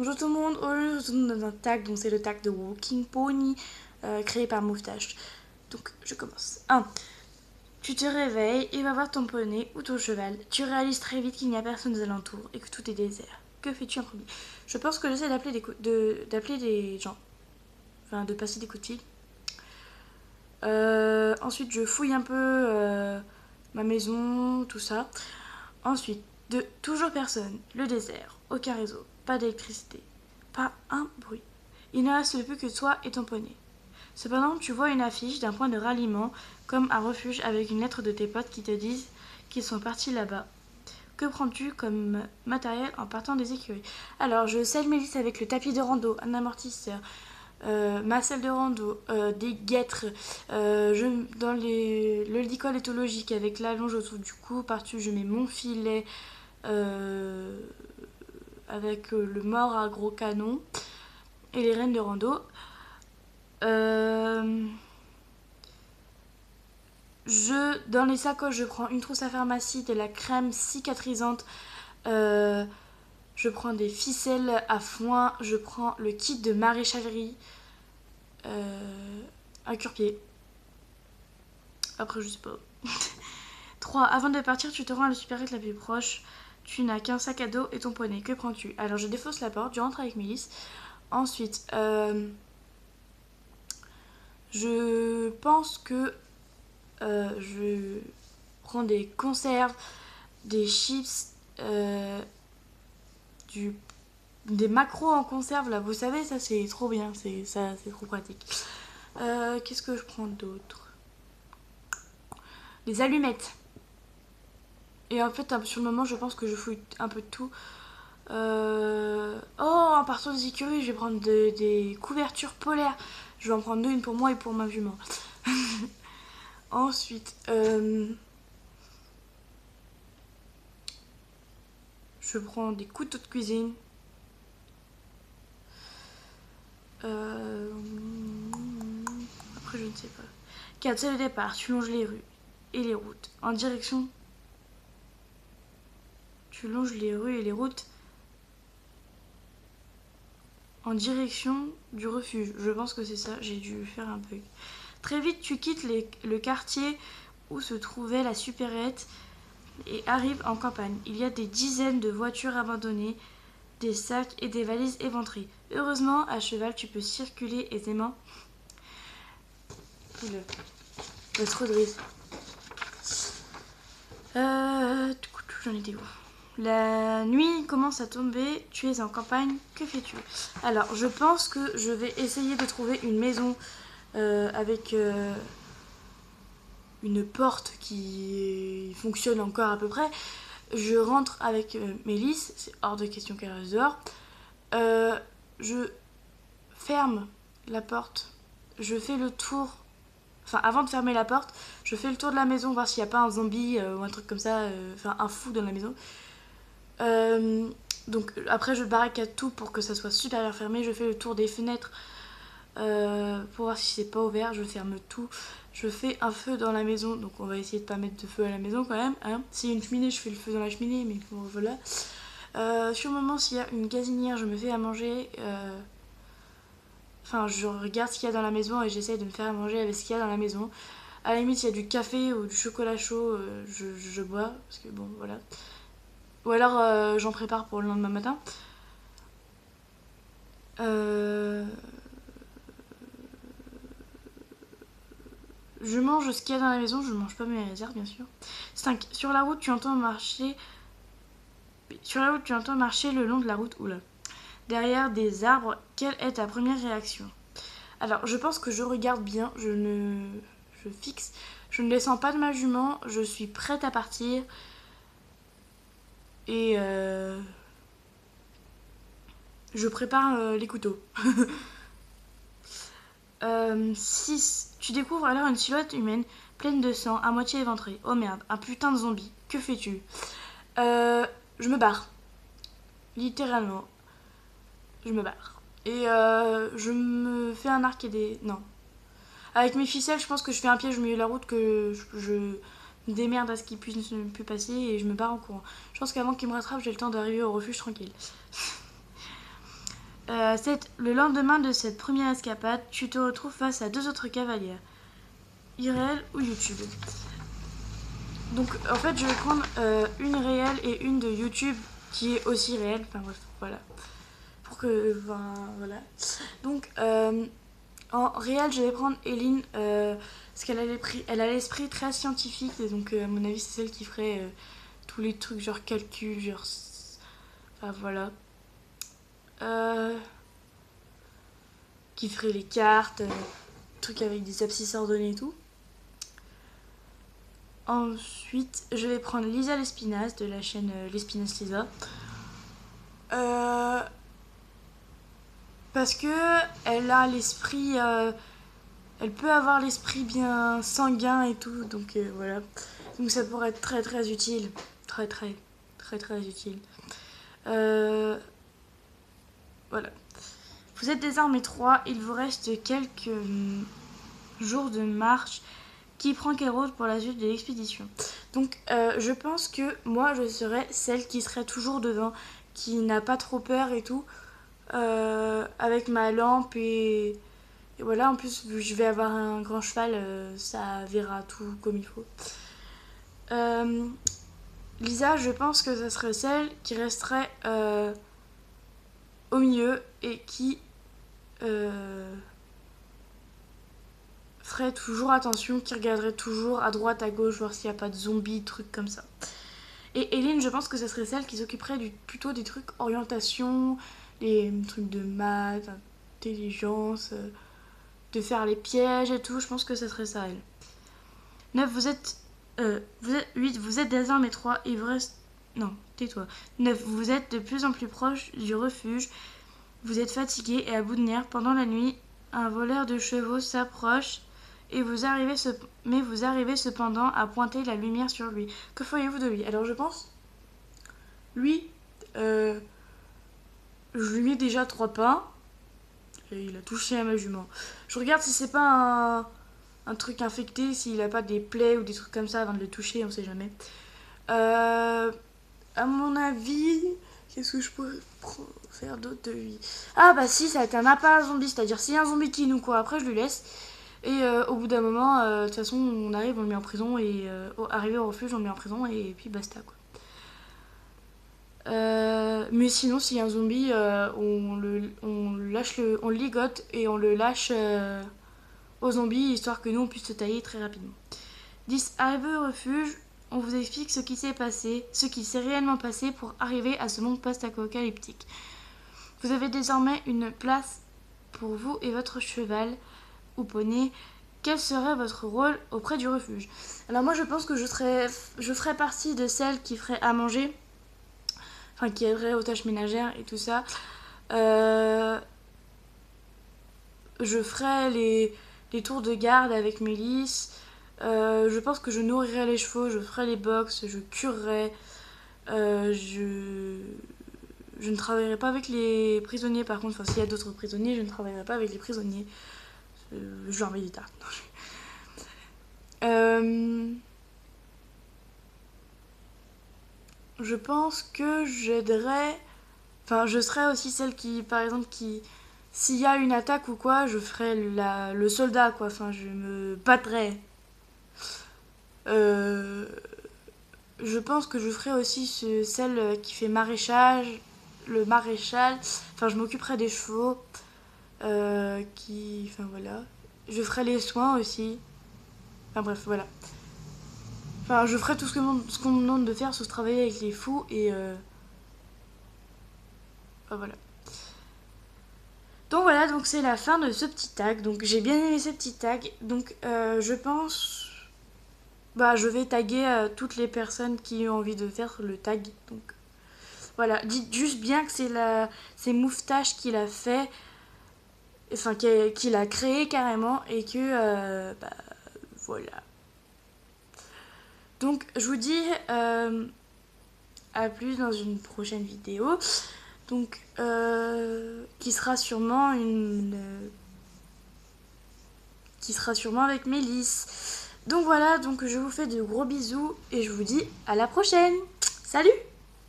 Bonjour tout le monde, aujourd'hui je vous donne un tag, donc c'est le tag de Walking Pony créé par Moustache. Donc je commence. 1. Tu te réveilles et vas voir ton poney ou ton cheval. Tu réalises très vite qu'il n'y a personne aux alentours et que tout est désert. Que fais-tu en premier? Je pense que j'essaie d'appeler d'appeler des gens, enfin de passer des coups de fil. Ensuite je fouille un peu ma maison, tout ça. Ensuite, toujours personne, le désert, aucun réseau, pas d'électricité, pas un bruit. Il ne reste plus que toi et ton poney. Cependant, tu vois une affiche d'un point de ralliement, comme un refuge avec une lettre de tes potes qui te disent qu'ils sont partis là-bas. Que prends-tu comme matériel en partant des écuries? Alors, je selle mes listes avec le tapis de rando, un amortisseur, ma selle de rando, des guêtres, le licol éthologique avec la longe autour du cou. Par-dessus, je mets mon filet euh, avec le mort à gros canon et les rennes de rando. Dans les sacoches, je prends une trousse à pharmacie, de la crème cicatrisante, je prends des ficelles à foin, je prends le kit de maréchalerie, un cure-pied. Après, je sais pas. 3. Avant de partir, tu te rends à la supérette la plus proche. Tu n'as qu'un sac à dos et ton poney. Que prends-tu? Alors, je défausse la porte, je rentre avec Mélisse. Ensuite, je pense que je prends des conserves, des chips, du, des macros en conserve là, vous savez, ça c'est trop bien, c'est trop pratique. Qu'est-ce que je prends d'autre? Des allumettes. Et en fait, sur le moment, je pense que je fouille un peu de tout. Oh, en partant des écuries, je vais prendre des couvertures polaires. Je vais en prendre une pour moi et pour ma jument. Ensuite, je prends des couteaux de cuisine. Après, je ne sais pas. 4. C'est le départ. Tu longes les rues et les routes en direction. Tu longes les rues et les routes en direction du refuge. Je pense que c'est ça. J'ai dû faire un bug. Très vite, tu quittes le quartier où se trouvait la supérette et arrives en campagne. Il y a des dizaines de voitures abandonnées, des sacs et des valises éventrées. Heureusement, à cheval, tu peux circuler aisément. Oula, trop de risques. J'en étais où? La nuit commence à tomber, tu es en campagne, que fais-tu? Alors, je pense que je vais essayer de trouver une maison avec une porte qui fonctionne encore à peu près. Je rentre avec Mélisse, c'est hors de question qu'elle reste dehors. Je ferme la porte, je fais le tour. Enfin, avant de fermer la porte, je fais le tour de la maison, voir s'il n'y a pas un zombie ou un truc comme ça, enfin un fou dans la maison. Donc après, je barricade tout pour que ça soit super bien fermé. Je fais le tour des fenêtres pour voir si c'est pas ouvert. Je ferme tout. Je fais un feu dans la maison, donc on va essayer de pas mettre de feu à la maison quand même. Hein. S'il y a une cheminée, je fais le feu dans la cheminée, mais bon, voilà. Sur le moment, s'il y a une gazinière, je me fais à manger. Enfin, je regarde ce qu'il y a dans la maison et j'essaye de me faire à manger avec ce qu'il y a dans la maison. À la limite, s'il y a du café ou du chocolat chaud, je bois, parce que bon, voilà. Ou alors, j'en prépare pour le lendemain matin. Je mange ce qu'il y a dans la maison, je ne mange pas mes réserves, bien sûr. 5. Sur la route, tu entends marcher. Sur la route, tu entends marcher le long de la route. Oula. Derrière des arbres, quelle est ta première réaction? Alors, je pense que je regarde bien, je fixe, je ne descends pas de ma jument, je suis prête à partir. Et je prépare les couteaux. 6. Tu découvres alors une silhouette humaine pleine de sang, à moitié éventrée. Oh merde, un putain de zombie. Que fais-tu? Je me barre. Littéralement. Je me barre. Et je me fais un arc et des... Non. Avec mes ficelles, je pense que je fais un piège au milieu de la route, que je me démerde à ce qu'il puisse ne plus passer et je me barre en courant. Je pense qu'avant qu'il me rattrape, j'ai le temps d'arriver au refuge tranquille. Le lendemain de cette première escapade, tu te retrouves face à 2 autres cavalières, IRL ou YouTube. Donc en fait je vais prendre une réelle et une de YouTube qui est aussi réelle, enfin bref, voilà. Pour que, voilà. Donc en réel je vais prendre Eline, parce qu'elle a l'esprit très scientifique, et donc à mon avis c'est celle qui ferait tous les trucs genre calcul, genre... Enfin voilà. Qui ferait les cartes, trucs avec des abscisses ordonnées et tout. Ensuite, je vais prendre Lisa Lespinasse de la chaîne Lespinasse Lisa. Parce que elle a l'esprit... elle peut avoir l'esprit bien sanguin et tout, donc voilà. Donc ça pourrait être très très utile. Très très très très utile. Voilà. Vous êtes désormais 3, il vous reste quelques jours de marche. Qui prend quelle route pour la suite de l'expédition? Donc je pense que moi je serais celle qui serait toujours devant, qui n'a pas trop peur et tout, avec ma lampe et voilà. En plus vu que je vais avoir un grand cheval, ça verra tout comme il faut. Lisa, je pense que ça serait celle qui resterait au milieu et qui ferait toujours attention, qui regarderait toujours à droite, à gauche, voir s'il n'y a pas de zombies, trucs comme ça. Et Eline, je pense que ça serait celle qui s'occuperait plutôt des trucs orientation, les trucs de maths, intelligence, de faire les pièges et tout. Je pense que ça serait ça, elle. 9, vous êtes 8, vous êtes désormais 3, il vous reste... Non, tais-toi. 9, vous êtes de plus en plus proche du refuge. Vous êtes fatigué et à bout de nerfs. Pendant la nuit, un voleur de chevaux s'approche et vous arrivez cependant à pointer la lumière sur lui. Que feriez-vous de lui? Alors je pense, lui, je lui mets déjà 3 pains et il a touché à ma jument. Je regarde si c'est pas un truc infecté, s'il a pas des plaies ou des trucs comme ça avant de le toucher, on sait jamais. À mon avis, qu'est-ce que je peux faire d'autre de lui? Ah bah si, ça va être un appât zombie, c'est-à-dire s'il y a un zombie qui nous court après, je lui laisse. Et au bout d'un moment, de toute façon, on arrive, on le met en prison, et arrivé au refuge, on le met en prison, et puis basta, quoi. Mais sinon, s'il y a un zombie, on le ligote et on le lâche aux zombies, histoire que nous, on puisse se tailler très rapidement. 10. Arrivé au refuge, on vous explique ce qui s'est réellement passé pour arriver à ce monde post-apocalyptique. Vous avez désormais une place pour vous et votre cheval ou poney. Quel serait votre rôle auprès du refuge? Alors moi je pense que je ferais partie de celles qui feraient à manger, enfin qui aideraient aux tâches ménagères et tout ça. Je ferais les tours de garde avec Mélisse. Je pense que je nourrirais les chevaux, je ferais les box, je curerais. Je ne travaillerai pas avec les prisonniers, par contre, s'il y a d'autres prisonniers, je ne travaillerai pas avec les prisonniers. Je leur mets des tartes. Je pense que j'aiderais... Enfin, je serais aussi celle qui, par exemple, s'il y a une attaque ou quoi, je ferais le soldat, quoi. Enfin, je me battrais. Je pense que je ferais aussi celle qui fait maraîchage, le maréchal. Enfin, je m'occuperais des chevaux. Enfin voilà. Je ferais les soins aussi. Enfin bref, voilà. Enfin, je ferais tout ce qu'on me demande de faire, sauf travailler avec les fous et enfin, voilà. Donc voilà, donc c'est la fin de ce petit tag. Donc j'ai bien aimé ce petit tag. Donc je pense... Bah je vais taguer toutes les personnes qui ont envie de faire le tag. Donc voilà, dites juste bien que c'est Moustache qui l'a fait. Enfin qu'il a créé carrément et que bah voilà. Donc je vous dis à plus dans une prochaine vidéo. Donc qui sera sûrement avec Mélisse. Donc voilà, donc je vous fais de gros bisous et je vous dis à la prochaine. Salut!